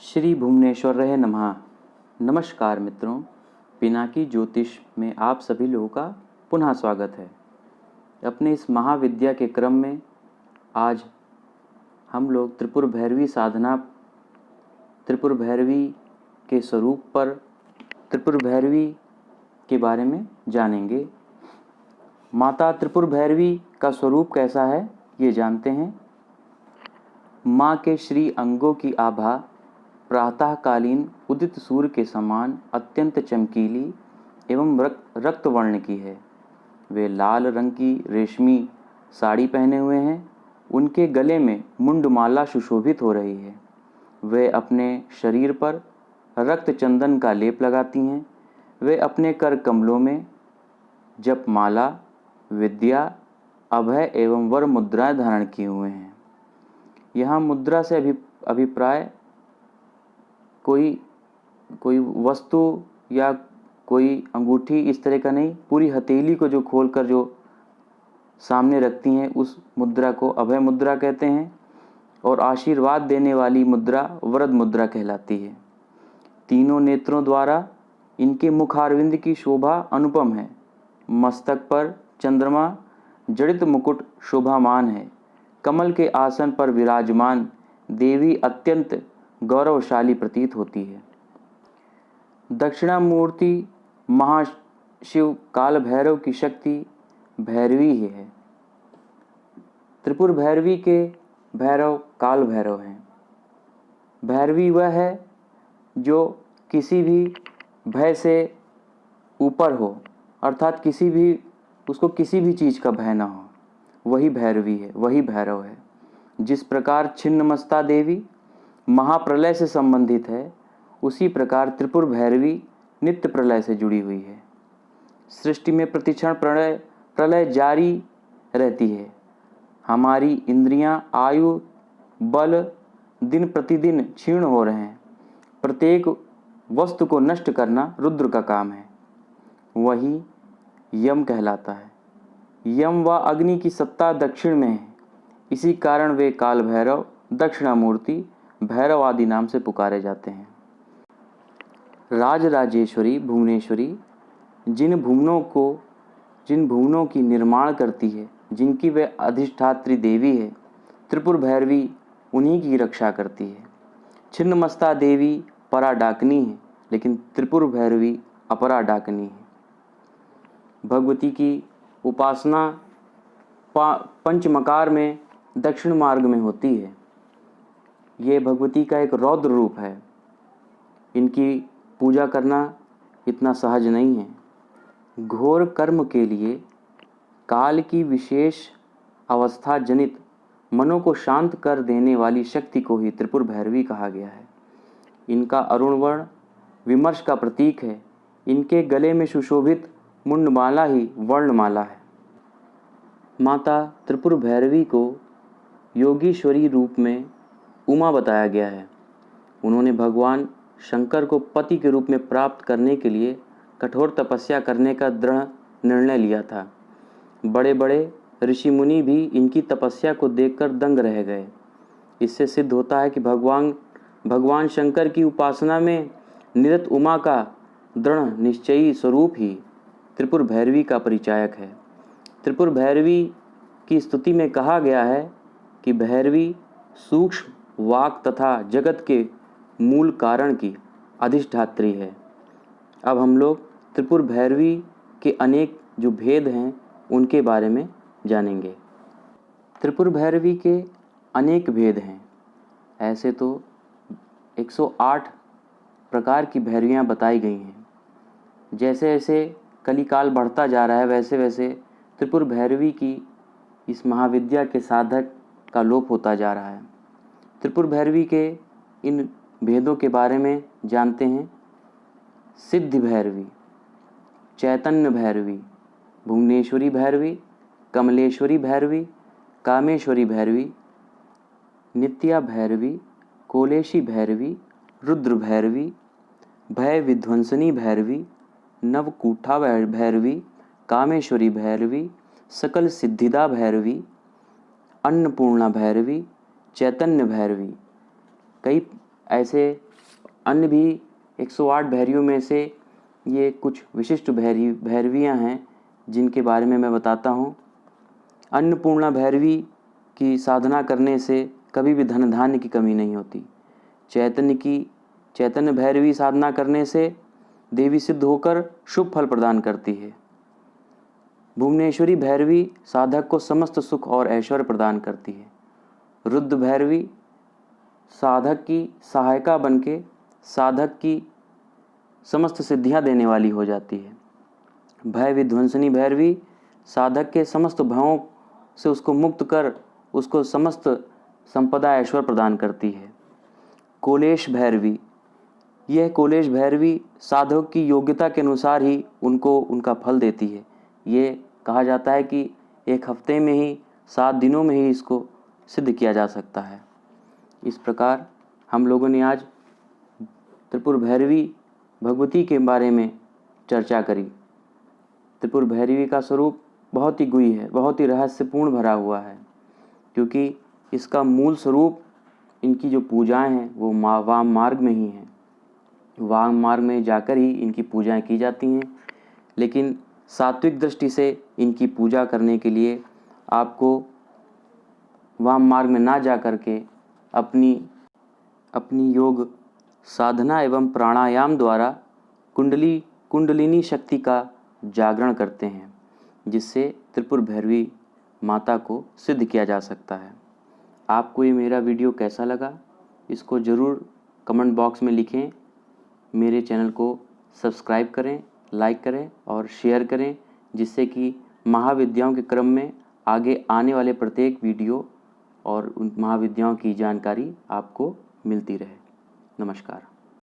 श्री भुवनेश्वरः नमः। नमस्कार मित्रों, पिनाकी ज्योतिष में आप सभी लोगों का पुनः स्वागत है। अपने इस महाविद्या के क्रम में आज हम लोग त्रिपुर भैरवी साधना, त्रिपुर भैरवी के स्वरूप पर, त्रिपुर भैरवी के बारे में जानेंगे। माता त्रिपुर भैरवी का स्वरूप कैसा है ये जानते हैं। माँ के श्री अंगों की आभा प्रातःकालीन उदित सूर्य के समान अत्यंत चमकीली एवं रक्त वर्ण की है। वे लाल रंग की रेशमी साड़ी पहने हुए हैं। उनके गले में मुंडमाला सुशोभित हो रही है। वे अपने शरीर पर रक्त चंदन का लेप लगाती हैं। वे अपने कर कमलों में जपमाला, विद्या, अभय एवं वर मुद्राएं धारण किए हुए हैं। यहाँ मुद्रा से अभिप्राय कोई वस्तु या कोई अंगूठी इस तरह का नहीं, पूरी हथेली को जो खोलकर जो सामने रखती हैं उस मुद्रा को अभय मुद्रा कहते हैं। और आशीर्वाद देने वाली मुद्रा वरद मुद्रा कहलाती है। तीनों नेत्रों द्वारा इनके मुखारविंद की शोभा अनुपम है। मस्तक पर चंद्रमा जड़ित मुकुट शोभामान है। कमल के आसन पर विराजमान देवी अत्यंत गौरवशाली प्रतीत होती है। दक्षिणामूर्ति महाशिव काल भैरव की शक्ति भैरवी ही है। त्रिपुर भैरवी के भैरव काल भैरव हैं। भैरवी वह है जो किसी भी भय से ऊपर हो, अर्थात उसको किसी भी चीज़ का भय ना हो, वही भैरवी है, वही भैरव है। जिस प्रकार छिन्नमस्ता देवी महाप्रलय से संबंधित है, उसी प्रकार त्रिपुर भैरवी नित्य प्रलय से जुड़ी हुई है। सृष्टि में प्रतिक्षण प्रलय जारी रहती है। हमारी इंद्रियां, आयु, बल दिन प्रतिदिन क्षीण हो रहे हैं। प्रत्येक वस्तु को नष्ट करना रुद्र का काम है। वही यम कहलाता है। यम व अग्नि की सत्ता दक्षिण में है। इसी कारण वे काल भैरव, दक्षिणामूर्ति, भैरव आदि नाम से पुकारे जाते हैं। राजराजेश्वरी भुवनेश्वरी जिन भुवनों की निर्माण करती है, जिनकी वे अधिष्ठात्री देवी है, त्रिपुर भैरवी उन्हीं की रक्षा करती है। छिन्नमस्ता देवी परा डाकनी है, लेकिन त्रिपुर भैरवी अपरा डाकनी है। भगवती की उपासना पंचमकार में दक्षिण मार्ग में होती है। ये भगवती का एक रौद्र रूप है। इनकी पूजा करना इतना सहज नहीं है। घोर कर्म के लिए काल की विशेष अवस्था जनित मनों को शांत कर देने वाली शक्ति को ही त्रिपुर भैरवी कहा गया है। इनका अरुण वर्ण विमर्श का प्रतीक है। इनके गले में सुशोभित मुंडमाला ही वर्णमाला है। माता त्रिपुर भैरवी को योगीश्वरी रूप में उमा बताया गया है। उन्होंने भगवान शंकर को पति के रूप में प्राप्त करने के लिए कठोर तपस्या करने का दृढ़ निर्णय लिया था। बड़े बड़े ऋषि मुनि भी इनकी तपस्या को देखकर दंग रह गए। इससे सिद्ध होता है कि भगवान शंकर की उपासना में निरत उमा का दृढ़ निश्चयी स्वरूप ही त्रिपुर भैरवी का परिचायक है। त्रिपुर भैरवी की स्तुति में कहा गया है कि भैरवी सूक्ष्म वाक तथा जगत के मूल कारण की अधिष्ठात्री है। अब हम लोग त्रिपुर भैरवी के अनेक जो भेद हैं उनके बारे में जानेंगे। त्रिपुर भैरवी के अनेक भेद हैं। ऐसे तो 108 प्रकार की भैरवियाँ बताई गई हैं। जैसे जैसे कलिकाल बढ़ता जा रहा है, वैसे वैसे त्रिपुर भैरवी की इस महाविद्या के साधक का लोप होता जा रहा है। त्रिपुर भैरवी के इन भेदों के बारे में जानते हैं। सिद्धि भैरवी, चैतन्य भैरवी, भुवनेश्वरी भैरवी, कमलेश्वरी भैरवी, कामेश्वरी भैरवी, नित्या भैरवी, कोलेशी भैरवी, रुद्र भैरवी, भय विध्वंसनी भैरवी, नवकूठा भैरवी, कामेश्वरी भैरवी, सकल सिद्धिदा भैरवी, अन्नपूर्णा भैरवी, चैतन्य भैरवी। कई ऐसे अन्य भी 108 भैरवियों में से ये कुछ विशिष्ट भैरवियाँ हैं जिनके बारे में मैं बताता हूँ। अन्नपूर्णा भैरवी की साधना करने से कभी भी धन धान्य की कमी नहीं होती। चैतन्य भैरवी साधना करने से देवी सिद्ध होकर शुभ फल प्रदान करती है। भुवनेश्वरी भैरवी साधक को समस्त सुख और ऐश्वर्य प्रदान करती है। रुद्र भैरवी साधक की सहायिका बनके साधक की समस्त सिद्धियां देने वाली हो जाती है। भय विध्वंसनी भैरवी साधक के समस्त भयों से उसको मुक्त कर उसको समस्त संपदा ऐश्वर्य प्रदान करती है। कोलेश भैरवी, यह कोलेश भैरवी साधक की योग्यता के अनुसार ही उनको उनका फल देती है। ये कहा जाता है कि एक हफ्ते में ही 7 दिनों में ही इसको सिद्ध किया जा सकता है। इस प्रकार हम लोगों ने आज त्रिपुर भैरवी भगवती के बारे में चर्चा करी। त्रिपुर भैरवी का स्वरूप बहुत ही गुह्य है, बहुत ही रहस्यपूर्ण भरा हुआ है, क्योंकि इसका मूल स्वरूप इनकी जो पूजाएं हैं वो वाम मार्ग में ही हैं। वाम मार्ग में जाकर ही इनकी पूजाएं की जाती हैं, लेकिन सात्विक दृष्टि से इनकी पूजा करने के लिए आपको वाम मार्ग में ना जा कर के अपनी योग साधना एवं प्राणायाम द्वारा कुंडलिनी शक्ति का जागरण करते हैं, जिससे त्रिपुर भैरवी माता को सिद्ध किया जा सकता है। आपको ये मेरा वीडियो कैसा लगा इसको ज़रूर कमेंट बॉक्स में लिखें। मेरे चैनल को सब्सक्राइब करें, लाइक करें और शेयर करें, जिससे कि महाविद्याओं के क्रम में आगे आने वाले प्रत्येक वीडियो और उन महाविद्याओं की जानकारी आपको मिलती रहे। नमस्कार।